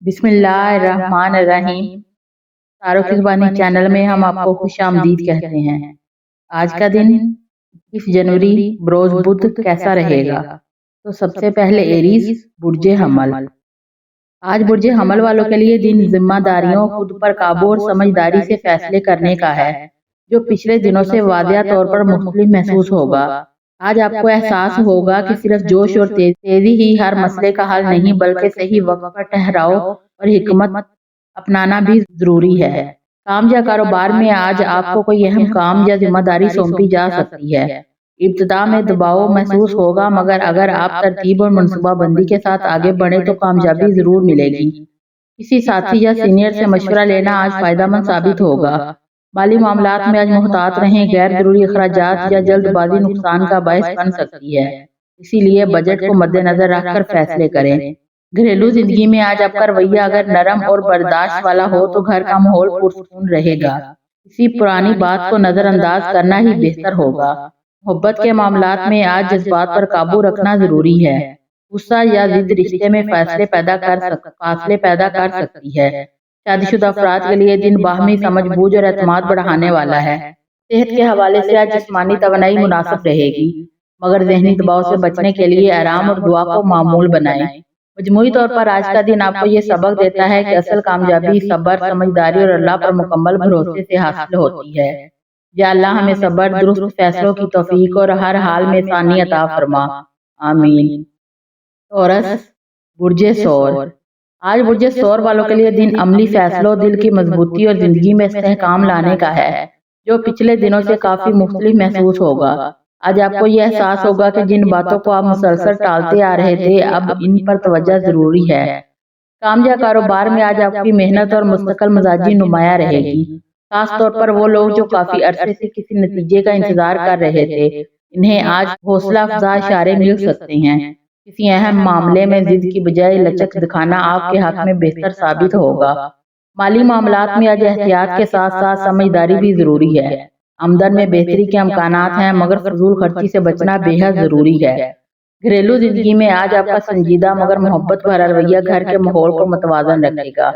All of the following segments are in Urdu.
بسم اللہ الرحمن الرحیم۔ تارو کی زبانی چینل میں ہم آپ کو خوش آمدید کہتے ہیں۔ آج کا دن 21 جنوری بروز بدھ کیسا رہے گا؟ تو سب سے پہلے ایریز برج حمل۔ آج برج حمل والوں کے لیے دن ذمہ داریوں، خود پر قابو اور سمجھداری سے فیصلے کرنے کا ہے، جو پچھلے دنوں سے واضح طور پر مختلف محسوس ہوگا۔ آج آپ کو احساس ہوگا کہ صرف جوش اور تیزی ہی ہر مسئلے کا حل نہیں، بلکہ صحیح وقت پر ٹھہراؤ اور حکمت اپنانا بھی ضروری ہے۔ کام یا کاروبار میں آج آپ کو کوئی اہم کام یا ذمہ داری سونپی جا سکتی ہے۔ ابتدا میں دباؤ محسوس ہوگا، مگر اگر آپ ترتیب اور منصوبہ بندی کے ساتھ آگے بڑھیں تو کامیابی ضرور ملے گی۔ کسی ساتھی یا سینئر سے مشورہ لینا آج فائدہ مند ثابت ہوگا۔ مالی معاملات میں آج محتاط رہیں، غیر ضروری اخراجات یا جلد بازی نقصان کا باعث بن سکتی ہے، اسی لیے بجٹ کو مد نظر رکھ کر فیصلے کریں۔ گھریلو زندگی میں آج آپ کا رویہ اگر نرم اور برداشت والا ہو تو گھر کا ماحول پرسکون رہے گا۔ کسی پرانی بات کو نظر انداز کرنا ہی بہتر ہوگا۔ محبت کے معاملات میں آج جذبات پر قابو رکھنا ضروری ہے۔ غصہ یا ضد رشتے میں فاصلے پیدا کر سکتی ہے۔ شادی شدہ افراد کے لیے دن باہمی سمجھ بوجھ اور اعتماد بڑھانے والا ہے۔ صحت کے حوالے سے آج جسمانی توانائی مناسب رہے گی، مگر ذہنی دباؤ سے بچنے کے لیے آرام اور دعا کو معمول بنائیں۔ مجموعی طور پر آج کا دن آپ کو یہ سبق دیتا ہے کہ اصل کامیابی صبر، سمجھداری اور اللہ پر مکمل بھروسے سے حاصل ہوتی ہے۔ یا اللہ ہمیں صبر، درست فیصلوں کی توفیق اور ہر حال میں آسانی عطا فرما، آمین۔ تورس برج ثور۔ آج برج ثور والوں کے لیے دن عملی فیصلوں، دل کی مضبوطی اور زندگی میں استحکام لانے کا ہے، جو پچھلے دنوں سے کافی مختلف محسوس ہوگا۔ آج آپ کو یہ احساس ہوگا کہ جن باتوں کو آپ مسلسل ٹالتے آ رہے تھے، اب ان پر توجہ ضروری ہے۔ کام یا کاروبار میں آج آپ کی محنت اور مستقل مزاجی نمایاں رہے گی، خاص طور پر وہ لوگ جو کافی عرصے سے کسی نتیجے کا انتظار کر رہے تھے، انہیں آج حوصلہ افزا اشارے مل سکتے ہیں۔ کسی اہم معاملے میں ضد کی بجائے لچک دکھانا آپ کے حق میں بہتر ثابت ہوگا۔ مالی معاملات میں آج احتیاط کے ساتھ ساتھ سمجھداری بھی ضروری ہے۔ آمدن میں بہتری کے امکانات ہیں، مگر فضول خرچی سے بچنا بے حد ضروری ہے۔ گھریلو زندگی میں آج آپ کا سنجیدہ مگر محبت بھرا رویہ گھر کے ماحول کو متوازن رکھے گا۔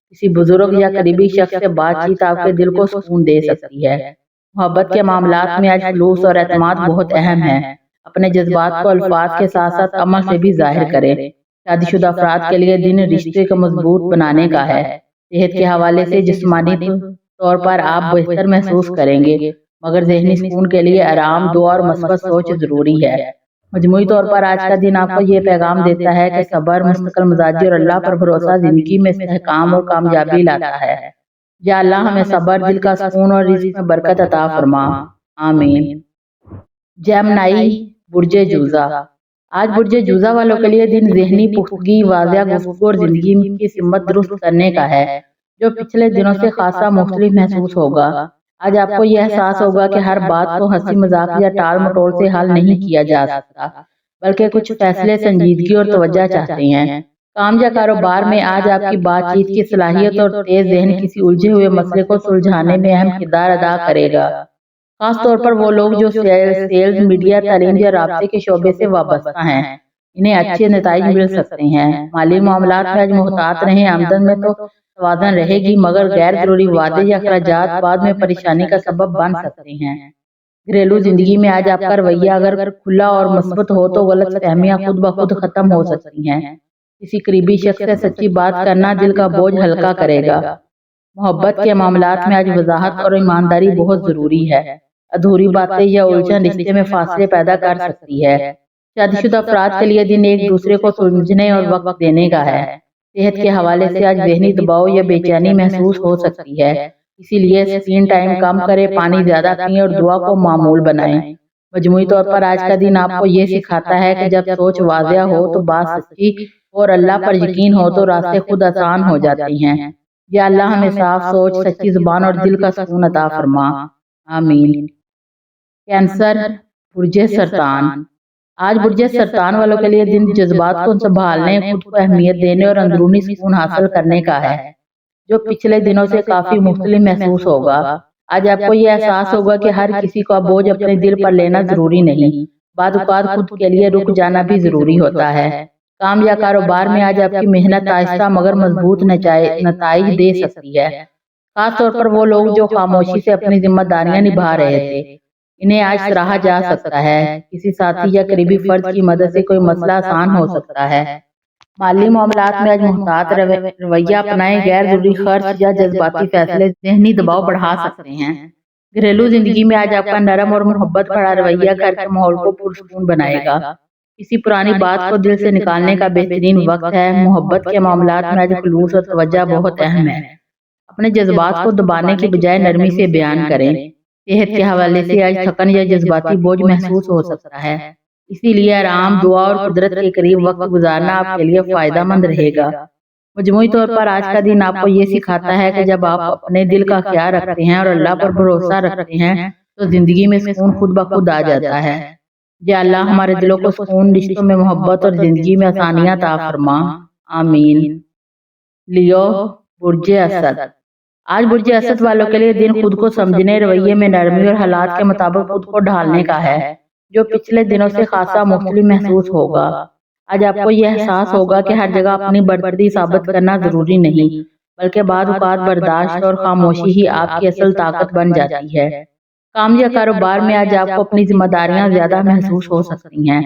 کسی بزرگ یا قریبی شخص سے بات چیت آپ کے دل کو سکون دے سکتی ہے۔ محبت کے معاملات میں آج خلوص اور اعتماد بہت اہم ہے۔ اپنے جذبات کو الفاظ کے ساتھ ساتھ عمل سے بھی ظاہر کریں۔ شادی شدہ افراد کے لیے دن رشتے کو مضبوط بنانے کا ہے۔ صحت کے حوالے سے جسمانی طور پر آپ بہتر محسوس کریں گے، مگر ذہنی سکون کے لیے آرام، دعا اور مثبت سوچ ضروری ہے۔ مجموعی طور پر آج کا دن آپ کو یہ پیغام دیتا ہے کہ صبر، مستقل مزاجی اور اللہ پر بھروسہ زندگی میں استحکام اور کامیابی لاتا ہے۔ یا اللہ ہمیں صبر، دل کا سکون اور رزق میں برکت عطا فرما، آمین۔ جیمنائی برج جوزہ۔ آج برج جوزہ والوں کے لیے دن ذہنی پختگی، واضح گفتگو اور زندگی کی سمت درست کرنے کا ہے، جو پچھلے دنوں سے خاصا مختلف محسوس ہوگا۔ آج آپ کو یہ احساس ہوگا کہ ہر بات کو ہنسی مذاق یا ٹال مٹول سے حل نہیں کیا جا سکتا، بلکہ کچھ فیصلے سنجیدگی اور توجہ چاہتے ہیں۔ کام یا کاروبار میں آج آپ کی بات چیت کی صلاحیت اور تیز ذہن کسی الجھے ہوئے مسئلے کو سلجھانے میں اہم کردار ادا کرے گا، خاص طور پر وہ لوگ جو سیلز، میڈیا، تعلیم یا رابطے کے شعبے سے وابستہ ہیں، انہیں اچھے نتائج مل سکتے ہیں۔ مالی معاملات میں آج محتاط رہیں، آمدن میں تو توازن رہے گی، مگر غیر ضروری وعدے یا اخراجات بعد میں پریشانی کا سبب بن سکتے ہیں۔ گھریلو زندگی میں آج آپ کا رویہ اگر کھلا اور مثبت ہو تو غلط فہمیاں خود بخود ختم ہو سکتی ہیں۔ کسی قریبی شخص سے سچی بات کرنا دل کا بوجھ ہلکا کرے گا۔ محبت کے معاملات میں آج وضاحت اور ایمانداری بہت ضروری ہے۔ ادھوری باتیں یا الجھن رشتے میں فاصلے پیدا کر سکتی ہے۔ شادی شدہ افراد کے لیے دن ایک دوسرے کو سمجھنے اور وقت دینے کا ہے۔ صحت کے حوالے سے آج ذہنی دباؤ یا بے چینی محسوس ہو سکتی ہے، اسی لیے اسکرین ٹائم کم کریں، پانی زیادہ پئیں اور دعا کو معمول بنائیں۔ مجموعی طور پر آج کا دن آپ کو یہ سکھاتا ہے کہ جب سوچ واضح ہو تو بات سچی اور اللہ پر یقین ہو تو راستے خود آسان ہو جاتے ہیں۔ یا اللہ ہمیں صاف سوچ، سچی زبان اور دل کا سکون عطا فرما، آمین۔ کینسر برج سرطان۔ آج برج سرطان والوں کے لیے دن جذبات کو سنبھالنے، خود کو اہمیت دینے اور اندرونی سکون حاصل کرنے کا ہے، جو پچھلے دنوں سے کافی مختلف محسوس ہوگا۔ آج آپ کو یہ احساس ہوگا کہ ہر کسی کا بوجھ اپنے دل پر لینا ضروری نہیں، بعض اوقات خود کے لیے رک جانا بھی ضروری ہوتا ہے۔ کام یا کاروبار میں آج آپ کی محنت آہستہ مگر مضبوط نتائج دے سکتی ہے، خاص طور پر وہ لوگ جو خاموشی سے اپنی ذمہ داریاں نبھا رہے تھے، انہیں آج سراہا جا سکتا ہے۔ کسی ساتھی یا قریبی فرد کی مدد سے کوئی مسئلہ آسان ہو سکتا ہے۔ مالی معاملات میں آج محتاط رویہ اپنائیں، غیر ضروری خرچ یا جذباتی فیصلے ذہنی دباؤ بڑھا سکتے ہیں۔ گھریلو زندگی میں آج آپ کا نرم اور محبت بھرا رویہ گھر کے ماحول کو پرسکون بنائے گا۔ کسی پرانی بات کو دل سے نکالنے کا بہترین وقت ہے۔ محبت کے معاملات میں آج خلوص اور توجہ بہت اہم ہے۔ اپنے جذبات کو دبانے کی بجائے نرمی سے بیان کریں۔ صحت کے حوالے سے آج تھکن یا جذباتی بوجھ محسوس ہو سکتا ہے، اسی لیے آرام، دعا اور قدرت کے قریب وقت گزارنا آپ کے لیے فائدہ مند رہے گا۔ مجموعی طور پر آج کا دن آپ کو یہ سکھاتا ہے کہ جب آپ اپنے دل کا خیال رکھتے ہیں اور اللہ پر بھروسہ رکھتے ہیں تو زندگی میں سکون خود بخود آ جاتا ہے۔ یا اللہ ہمارے دلوں کو سکون، رشتوں میں محبت اور زندگی میں آسانیاں عطا فرما، آمین۔ لیو، برج اسد۔ آج برج اسد والوں کے لیے دن خود کو سمجھنے، رویے میں نرمی اور حالات کے مطابق خود کو ڈھالنے کا ہے، جو پچھلے دنوں سے خاصا مختلف محسوس ہوگا۔ آج آپ کو یہ احساس ہوگا کہ ہر جگہ اپنی برتری ثابت کرنا ضروری نہیں، بلکہ بعض اوقات برداشت اور خاموشی ہی آپ کی اصل طاقت بن جاتی ہے۔ کام یا کاروبار میں آج آپ کو اپنی ذمہ داریاں زیادہ محسوس ہو سکتی ہیں،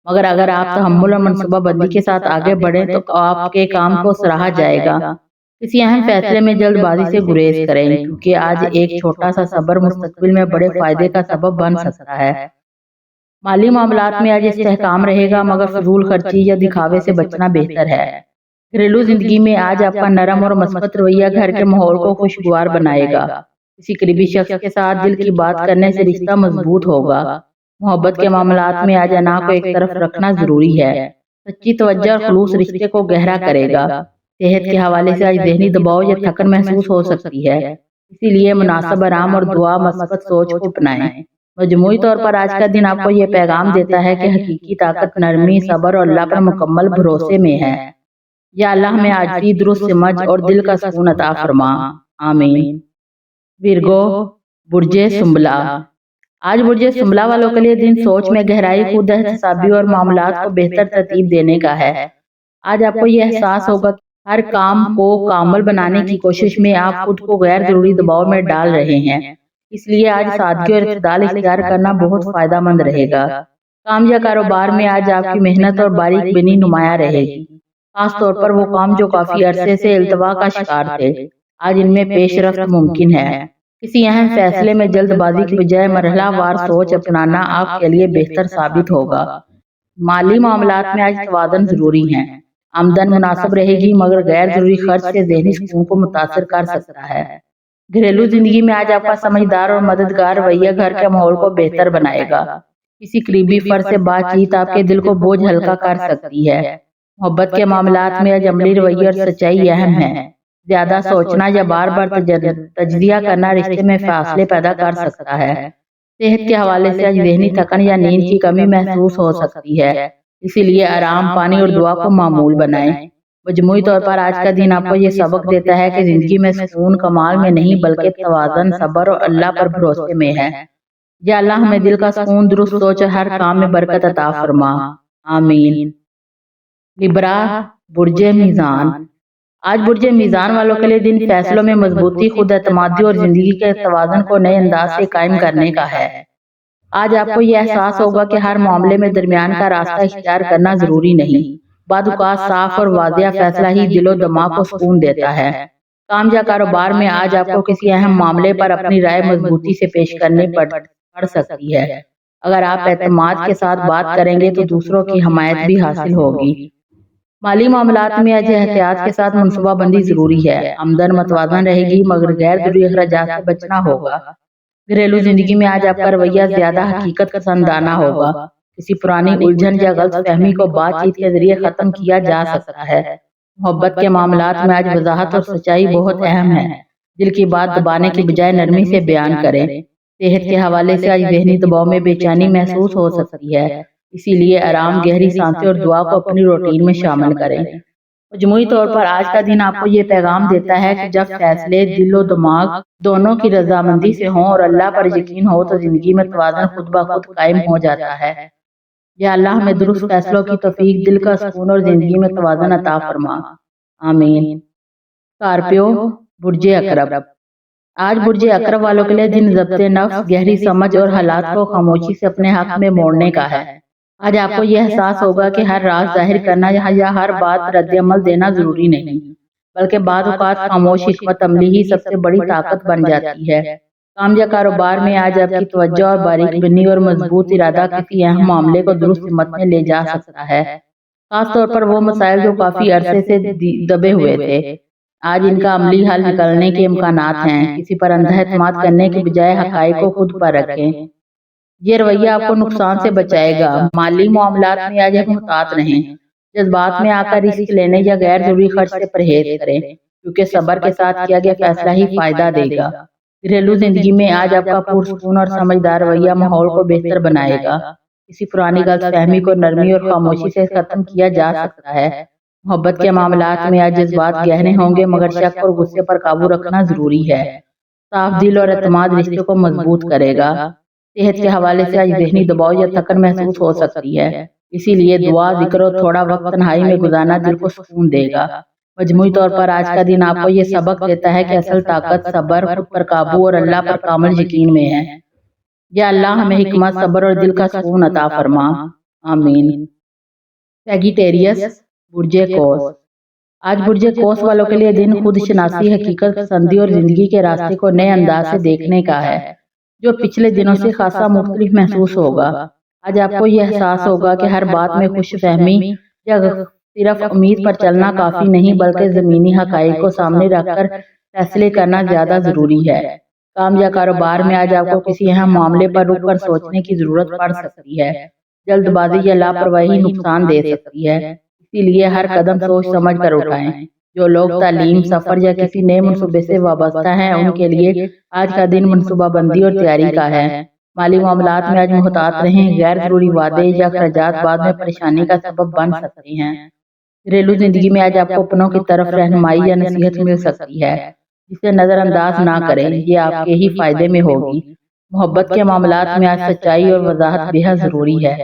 مگر اگر آپ تحمل اور منصوبہ بندی کے ساتھ آگے بڑھیں تو آپ کے کام کو سراہا جائے گا۔ کسی اہم فیصلے میں جلد بازی سے گریز کریں، کیونکہ آج ایک چھوٹا سا صبر مستقبل میں بڑے فائدے کا سبب بن سکتا ہے۔ مالی معاملات میں آج استحکام رہے گا، مگر فضول خرچی یا دکھاوے سے بچنا بہتر ہے۔ گھریلو زندگی میں آج آپ کا نرم اور مثبت رویہ گھر کے ماحول کو خوشگوار بنائے گا۔ کسی قریبی شخص کے ساتھ دل کی بات کرنے سے رشتہ مضبوط ہوگا۔ محبت کے معاملات میں آج انا کو ایک طرف رکھنا ضروری ہے۔ سچی توجہ اور خلوص رشتے کو گہرا کرے گا۔ صحت کے حوالے سے آج ذہنی دباؤ یا تھکن محسوس ہو سکتی ہے، اسی لیے مناسب آرام اور دعا مثبت سوچ کو اپنائیں۔ مجموعی طور پر آج کا دن آپ کو یہ پیغام دیتا ہے کہ حقیقی طاقت نرمی، صبر اور اللہ پر مکمل بھروسے میں ہے۔ یا اللہ ہمیں عاجزی، درست سمجھ اور دل کا سکون عطا فرما، آمین۔ ورگو، برج سنبلا۔ آج برج سنبلا والوں کے لیے دن سوچ میں گہرائی، خود احتسابی اور معاملات کو بہتر ترتیب دینے کا ہے۔ آج آپ کو یہ احساس ہوگا کہ ہر کام کو کامل بنانے کی کوشش میں آپ خود کو غیر ضروری دباؤ میں ڈال رہے ہیں، اس لیے آج سادگی اور اعتدال اختیار کرنا بہت فائدہ مند رہے گا۔ کام یا کاروبار میں آج آپ کی محنت اور باریک بینی نمایاں رہے گی، خاص طور پر وہ کام جو کافی عرصے سے التوا کا شکار تھے، آج ان میں پیش رفت ممکن ہے۔ کسی اہم فیصلے میں جلد بازی کی بجائے مرحلہ وار سوچ اپنانا آپ کے لیے بہتر ثابت ہوگا۔ مالی معاملات میں آج توازن ضروری ہے۔ آمدن مناسب رہے گی، مگر غیر ضروری خرچ سے ذہنی سکون کو متاثر کر سکتا ہے۔ گھریلو زندگی میں آج آپ کا سمجھدار اور مددگار رویہ گھر کے ماحول کو بہتر بنائے گا۔ کسی قریبی فرد سے بات چیت آپ کے دل کو بوجھ ہلکا کر سکتی ہے۔ محبت کے معاملات میں آج عملی رویہ اور سچائی اہم ہے۔ زیادہ سوچنا یا بار بار تجزیہ کرنا رشتے میں فاصلے پیدا کر سکتا ہے۔ صحت کے حوالے سے آج ذہنی تھکن یا نیند کی کمی محسوس ہو سکتی ہے، اسی لیے آرام، پانی اور دعا کو معمول بنائیں۔ مجموعی طور پر آج کا دن آپ کو یہ سبق دیتا ہے کہ زندگی میں سکون کمال میں نہیں بلکہ توازن، صبر اور اللہ پر بھروسے میں ہے۔ یا اللہ ہمیں دل کا سکون، درست سوچ اور ہر کام میں برکت عطا فرما، آمین۔ لبرا، برج میزان۔ آج برج میزان والوں کے لیے دن فیصلوں میں مضبوطی، خود اعتمادی اور زندگی کے توازن کو نئے انداز سے قائم کرنے کا ہے۔ آج آپ کو یہ احساس ہوگا کہ ہر معاملے میں درمیان کا راستہ اختیار کرنا ضروری نہیں، بعض اوقات صاف اور واضح فیصلہ ہی دل و دماغ کو سکون دیتا ہے۔ کام یا کاروبار میں آج آپ کو کسی اہم معاملے پر اپنی رائے مضبوطی سے پیش کرنی پڑ سکتی ہے۔ اگر آپ اعتماد کے ساتھ بات کریں گے تو دوسروں کی حمایت بھی حاصل ہوگی۔ مالی معاملات میں آج احتیاط کے ساتھ منصوبہ بندی ضروری ہے۔ آمدن متوازن رہے گی، مگر غیر ضروری اخراجات سے بچنا ہوگا۔ گھریلو زندگی میں آج آپ کا رویہ زیادہ حقیقت پسندانہ ہوگا۔ کسی پرانی الجھن یا غلط فہمی کو بات چیت کے ذریعے ختم کیا جا سکتا ہے۔ محبت کے معاملات میں آج وضاحت اور سچائی بہت اہم ہے۔ دل کی بات دبانے کی بجائے نرمی سے بیان کریں۔ صحت کے حوالے سے آج ذہنی دباؤ میں بے چینی محسوس ہو سکتی ہے، اسی لیے آرام، گہری سانسیں اور دعا کو اپنی روٹین میں شامل کریں۔ مجموعی طور پر آج کا دن آپ کو یہ پیغام دیتا ہے کہ جب فیصلے دل و دماغ دونوں کی رضامندی سے ہوں اور اللہ پر یقین ہو تو زندگی میں توازن خود بخود قائم ہو جاتا ہے۔ یا اللہ ہمیں درست فیصلوں کی توفیق، دل کا سکون اور زندگی میں توازن عطا فرما، آمین۔ اسکارپیو، برج اقرب۔ آج برج اقرب والوں کے لیے دن ضبط نفس، گہری سمجھ اور حالات کو خاموشی سے اپنے حق میں موڑنے کا ہے۔ آج آپ کو یہ احساس ہوگا کہ ہر راز ظاہر کرنا یا ہر بات رد عمل دینا ضروری نہیں، بلکہ بعض اوقات خاموش حکمت عملی ہی سب سے بڑی طاقت بن جاتی ہے۔ کام یا کاروبار میں آج آپ کی توجہ اور باریک بینی اور مضبوط ارادہ کسی اہم معاملے کو درست سمت میں لے جا سکتا ہے، خاص طور پر وہ مسائل جو کافی عرصے سے دبے ہوئے تھے۔ آج ان کا عملی حل نکلنے کے امکانات ہیں۔ کسی پر اندھا اعتماد کرنے کے بجائے حقائق کو خود پر رکھیں، یہ رویہ آپ کو نقصان سے بچائے گا۔ مالی معاملات میں آج آپ محتاط رہیں، جذبات میں آ کر رسک لینے یا غیر ضروری خرچ سے پرہیز کریں، کیونکہ صبر کے ساتھ کیا گیا فیصلہ ہی فائدہ دے گا۔ گھریلو زندگی میں آج آپ کا پرسکون اور سمجھدار رویہ ماحول کو بہتر بنائے گا۔ کسی پرانی غلط فہمی کو نرمی اور خاموشی سے ختم کیا جا سکتا ہے۔ محبت کے معاملات میں آج جذبات گہرے ہوں گے، مگر شک اور غصے پر قابو رکھنا ضروری ہے۔ صاف دل اور اعتماد رشتے کو مضبوط کرے گا۔ صحت کے حوالے سے آج ذہنی دباؤ یا تھکن محسوس ہو سکتی ہے، اسی لیے دعا، ذکر اور تھوڑا وقت تنہائی میں گزارنا دل کو سکون دے گا۔ مجموعی طور پر آج کا دن آپ کو یہ سبق دیتا ہے کہ اصل طاقت صبر، خود پر قابو اور اللہ پر کامل یقین میں ہے۔ یا اللہ ہمیں حکمت، صبر اور دل کا سکون عطا فرما، آمین۔ سیگیٹیریس، برج قوس۔ آج برج قوس والوں کے لیے دن خود شناسی، حقیقت پسندی اور زندگی کے راستے کو نئے انداز سے دیکھنے کا ہے، جو پچھلے دنوں سے خاصا مختلف محسوس ہوگا۔ آج آپ کو یہ احساس ہوگا کہ ہر بات میں خوش فہمی یا صرف امید پر چلنا کافی نہیں، بلکہ زمینی حقائق کو سامنے رکھ کر فیصلے کرنا زیادہ ضروری ہے۔ کام یا کاروبار میں آج آپ کو کسی اہم معاملے پر رک کر سوچنے کی ضرورت پڑ سکتی ہے۔ جلد بازی یا لاپرواہی نقصان دے سکتی ہے، اسی لیے ہر قدم سوچ سمجھ کر اٹھائیں۔ جو لوگ تعلیم، سفر یا کسی نئے منصوبے سے وابستہ ہیں، ان کے لیے آج کا دن منصوبہ بندی اور تیاری کا ہے۔ مالی معاملات میں آج محتاط رہیں، غیر ضروری وعدے یا اخراجات بعد میں پریشانی کا سبب بن سکتے ہیں۔ گھریلو زندگی میں آج آپ کو اپنوں کی طرف رہنمائی یا نصیحت مل سکتی ہے، جسے نظر انداز نہ کریں، یہ آپ کے ہی فائدے میں ہوگی۔ محبت کے معاملات میں آج سچائی اور وضاحت بے حد ضروری ہے۔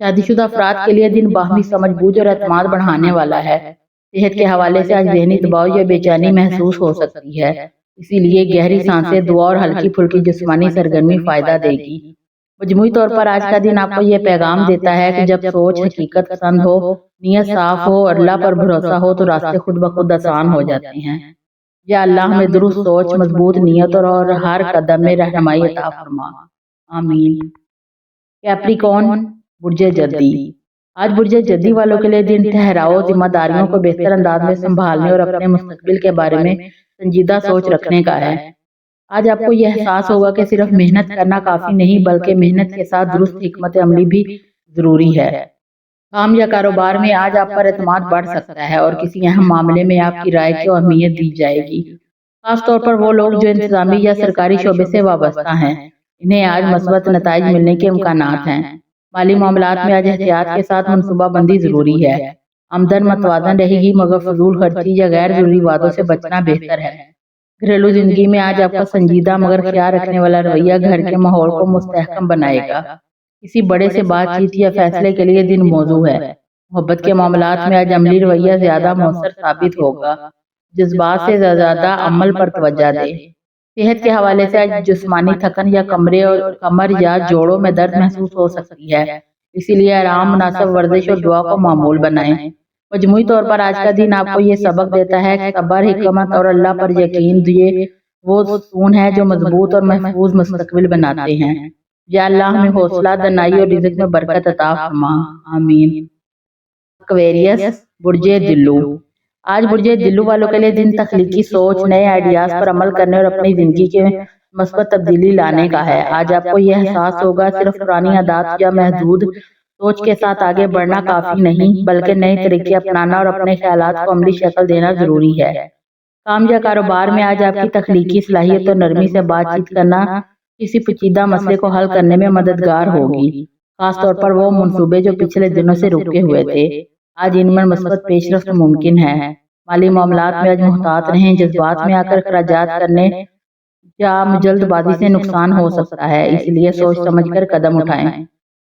شادی شدہ افراد کے لیے دن باہمی سمجھ بوجھ اور اعتماد بڑھانے والا ہے۔ صحت کے حوالے سے آج ذہنی دباؤ یا بے چینی محسوس ہو سکتی ہے، اسی لیے گہری سانسیں، دعا اور ہلکی پھلکی جسمانی سرگرمی فائدہ دے گی۔ مجموعی طور پر آج کا دن آپ کو یہ پیغام دیتا ہے کہ جب سوچ حقیقت پسند ہو، نیت صاف ہو اور اللہ پر بھروسہ ہو تو راستے خود بخود آسان ہو جاتے ہیں۔ یا اللہ ہمیں درست سوچ، مضبوط نیت اور ہر قدم میں رہنمائی عطا فرما، آمین۔ کیپریکارن، برج جدی۔ آج برج جدی والوں کے لیے دن ٹھہراؤ، ذمہ داریوں کو بہتر انداز میں سنبھالنے اور اپنے مستقبل کے بارے میں سنجیدہ سوچ رکھنے کا ہے۔ آج آپ کو یہ احساس ہوگا کہ صرف محنت کرنا کافی نہیں، بلکہ محنت کے ساتھ درست حکمت عملی بھی ضروری ہے۔ کام یا کاروبار میں آج آپ پر اعتماد بڑھ سکتا ہے اور کسی اہم معاملے میں آپ کی رائے کو اہمیت دی جائے گی، خاص طور پر وہ لوگ جو انتظامی یا سرکاری شعبے سے وابستہ ہیں، انہیں آج مثبت نتائج ملنے کے امکانات ہیں۔ مالی معاملات میں آج احتیاط کے ساتھ منصوبہ بندی ضروری ہے۔ آمدن متوازن رہے گی، مگر فضول خرچی یا غیر ضروری وعدوں سے بچنا بہتر ہے۔ گھریلو زندگی میں آج آپ کا سنجیدہ مگر خیال رکھنے والا رویہ گھر کے ماحول کو مستحکم بنائے گا۔ کسی بڑے سے بات چیت یا فیصلے کے لیے دن موزوں ہے۔ محبت کے معاملات میں آج عملی رویہ زیادہ مؤثر ثابت ہوگا۔ جذبات سے زیادہ عمل پر توجہ دیں۔ صحت کے حوالے سے آج جسمانی تھکن یا کمر یا جوڑوں میں درد محسوس ہو سکتی ہے، اسی لیے آرام، مناسب ورزش اور دعا کو معمول بنائیں۔ مجموعی طور پر آج کا دن آپ کو یہ سبق دیتا ہے کہ صبر، حکمت اور اللہ پر یقین یہ وہ ستون ہے جو مضبوط اور محفوظ مستقبل بناتے ہیں۔ یا اللہ ہمیں حوصلہ، دانائی اور رزق میں برکت عطا فرما، آمین۔ ایکویریس، برج دلو۔ آج برج دلو والوں کے لیے دن تخلیقی سوچ، نئے آئیڈیاز پر عمل کرنے اور اپنی زندگی کے مثبت تبدیلی لانے کا ہے۔ آج آپ کو یہ احساس ہوگا صرف پرانی عادات یا محدود سوچ کے ساتھ آگے بڑھنا کافی نہیں، بلکہ نئے طریقے اپنانا اور اپنے خیالات کو عملی شکل دینا ضروری ہے۔ کام یا کاروبار میں آج آپ کی تخلیقی صلاحیت اور نرمی سے بات چیت کرنا کسی پیچیدہ مسئلے کو حل کرنے میں مددگار ہوگی، خاص طور پر وہ منصوبے جو پچھلے دنوں سے رکے ہوئے تھے۔ آج ان میں مثبت پیش رفت ممکن ہے۔ مالی معاملات میں آج محتاط رہیں، جذبات میں آ کر اخراجات کرنے یا جلد بازی سے نقصان ہو سکتا ہے، اس لیے سوچ سمجھ کر قدم اٹھائیں۔